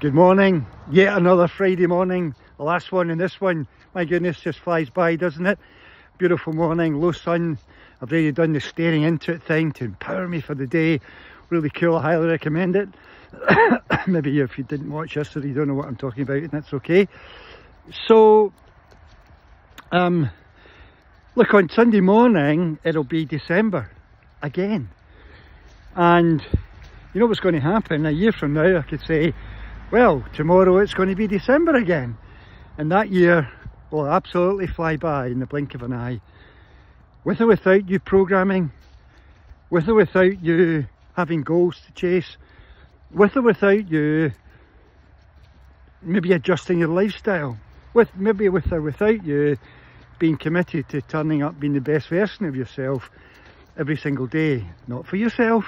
Good morning, yet another Friday morning, the last one, and this one, my goodness, just flies by, doesn't it? Beautiful morning, low sun. I've already done the staring into it thing to empower me for the day. Really cool, I highly recommend it. Maybe if you didn't watch yesterday, you don't know what I'm talking about, and that's okay. So, look, on Sunday morning, it'll be December again. And you know what's going to happen? A year from now, I could say, well, tomorrow it's going to be December again. And that year will absolutely fly by in the blink of an eye. With or without you programming, with or without you having goals to chase, with or without you maybe adjusting your lifestyle, maybe with or without you being committed to turning up being the best version of yourself every single day. Not for yourself,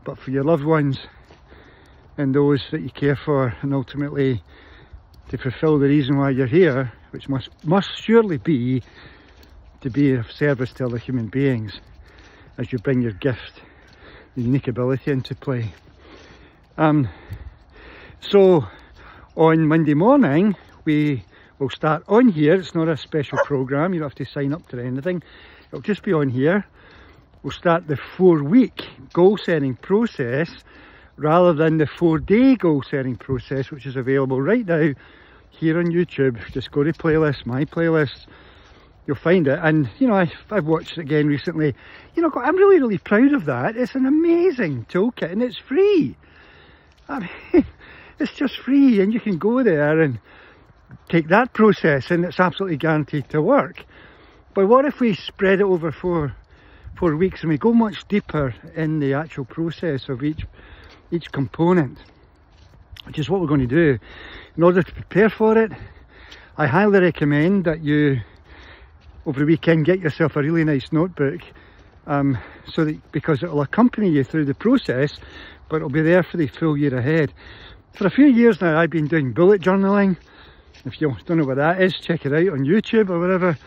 but for your loved ones and those that you care for, and ultimately to fulfill the reason why you're here, which must surely be to be of service to other human beings as you bring your gift, your unique ability into play. So on Monday morning we will start on here. It's not a special program, you don't have to sign up to anything, it'll just be on here. We'll start the 4-week goal setting process rather than the 4-day goal setting process, which is available right now here on YouTube. Just go to playlists, my playlists, you'll find it. And you know, I've watched it again recently. You know, I'm really proud of that. It's an amazing toolkit and it's free. I mean, it's just free, and you can go there and take that process and it's absolutely guaranteed to work. But what if we spread it over four weeks and we go much deeper in the actual process of each component, which is what we're going to do. In order to prepare for it, I highly recommend that you over the weekend get yourself a really nice notebook, because it will accompany you through the process, but it'll be there for the full year ahead. For a few years now I've been doing bullet journaling. If you don't know what that is, check it out on YouTube or whatever.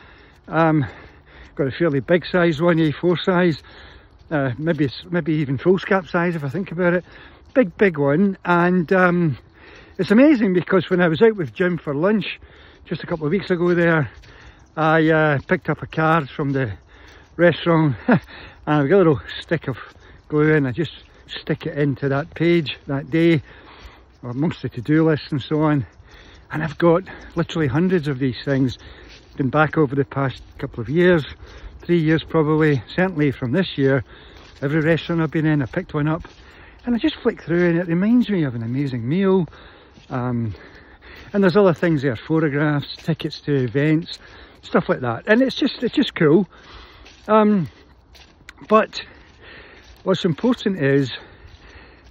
Got a fairly big size one, A4 size, maybe even foolscap size if I think about it. Big one. And it's amazing because when I was out with Jim for lunch just a couple of weeks ago there, I picked up a card from the restaurant and I've got a little stick of glue and I just stick it into that page that day, or amongst the to-do list and so on. And I've got literally hundreds of these things. Been back over the past couple of years, 3 years probably, certainly from this year. Every restaurant I've been in, I picked one up and I just flick through and it reminds me of an amazing meal. And there's other things there, photographs, tickets to events, stuff like that. And it's just cool. But what's important is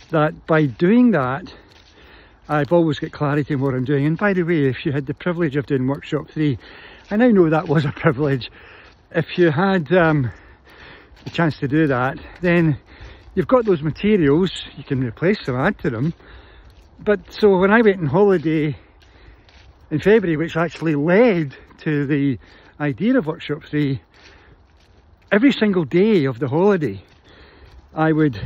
that by doing that, I've always got clarity in what I'm doing. And by the way, if you had the privilege of doing workshop 3, I now know that was a privilege. If you had the chance to do that, then you've got those materials, you can replace them, add to them. But so when I went on holiday in February, which actually led to the idea of workshop 3, every single day of the holiday, I would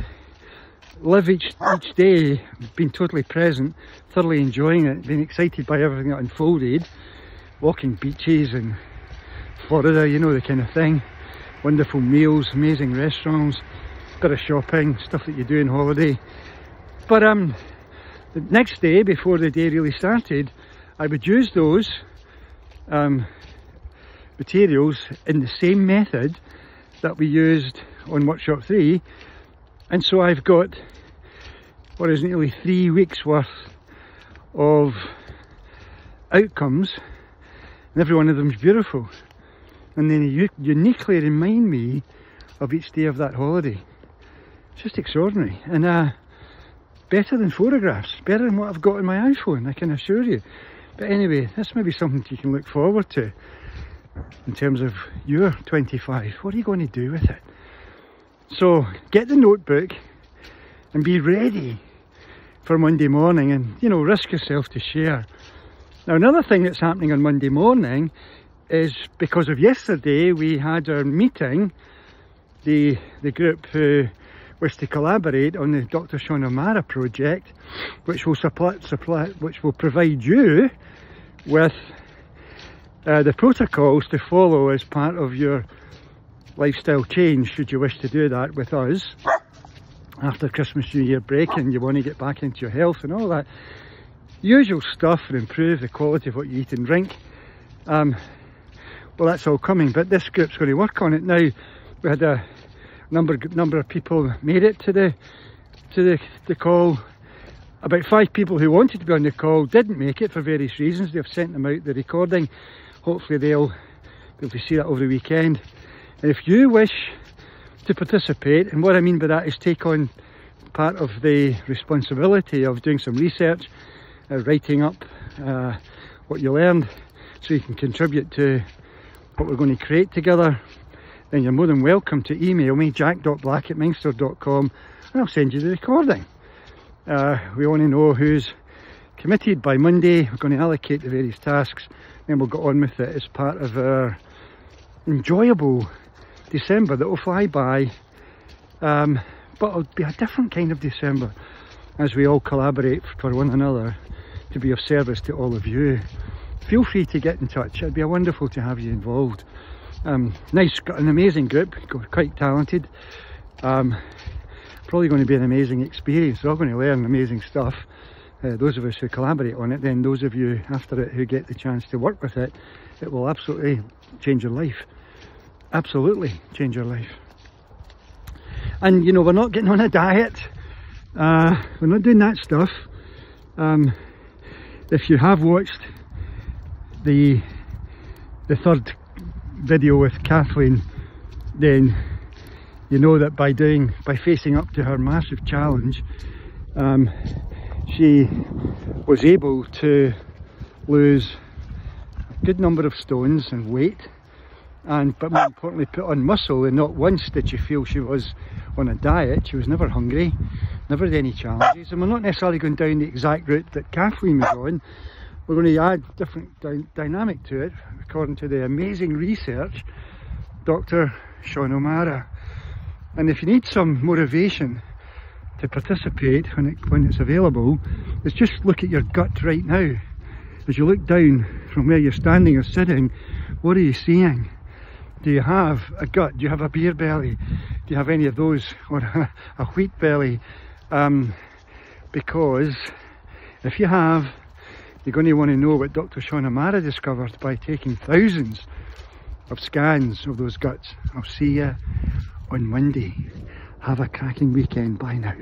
live each day being totally present, thoroughly enjoying it, being excited by everything that unfolded, walking beaches in Florida, you know, the kind of thing, wonderful meals, amazing restaurants, bit of shopping, stuff that you do on holiday. But the next day, before the day really started, I would use those materials in the same method that we used on workshop 3. And so I've got what is nearly 3 weeks worth of outcomes, and every one of them is beautiful. And then they uniquely remind me of each day of that holiday. It's just extraordinary. And better than photographs, better than what I've got on my iPhone, I can assure you. But anyway, this may be something you can look forward to in terms of your 25. What are you going to do with it? So get the notebook and be ready for Monday morning, and you know, risk yourself to share. Now another thing that's happening on Monday morning is because of yesterday we had our meeting, the group who was to collaborate on the Dr. Sean O'Mara project, which will provide you with the protocols to follow as part of your lifestyle change, should you wish to do that with us after Christmas New Year break and you want to get back into your health and all that usual stuff and improve the quality of what you eat and drink. Well, that's all coming, but this group's going to work on it now. We had a number of people made it to the call. About 5 people who wanted to be on the call didn't make it for various reasons. They've sent them out the recording. Hopefully they'll be able to see that over the weekend. And if you wish to participate, and what I mean by that is take on part of the responsibility of doing some research, writing up what you learned so you can contribute to what we're going to create together, then you're more than welcome to email me, jack.black@mindstore.com, and I'll send you the recording. We want to know who's committed by Monday. We're going to allocate the various tasks, then we'll get on with it as part of our enjoyable December that will fly by, but it'll be a different kind of December as we all collaborate for one another to be of service to all of you. Feel free to get in touch. It'd be wonderful to have you involved. Nice, got an amazing group, quite talented. Probably going to be an amazing experience. We're all going to learn amazing stuff. Those of us who collaborate on it, then those of you after it who get the chance to work with it, it will absolutely change your life. Absolutely change your life. And you know, we're not getting on a diet. We're not doing that stuff. If you have watched the third video with Kathleen, then you know that by facing up to her massive challenge, she was able to lose a good number of stones and weight, but more importantly put on muscle. And not once did she feel she was on a diet. She was never hungry, never had any challenges. And we're not necessarily going down the exact route that Kathleen was on. We're going to add different dynamic to it according to the amazing research Dr. Sean O'Mara. And if you need some motivation to participate when it's available, is just look at your gut right now. As you look down from where you're standing or sitting, what are you seeing? Do you have a gut? Do you have a beer belly? Do you have any of those? Or a wheat belly? Because if you have, you're going to want to know what Dr. Sean O'Mara discovered by taking thousands of scans of those guts. I'll see you on Monday. Have a cracking weekend. Bye now.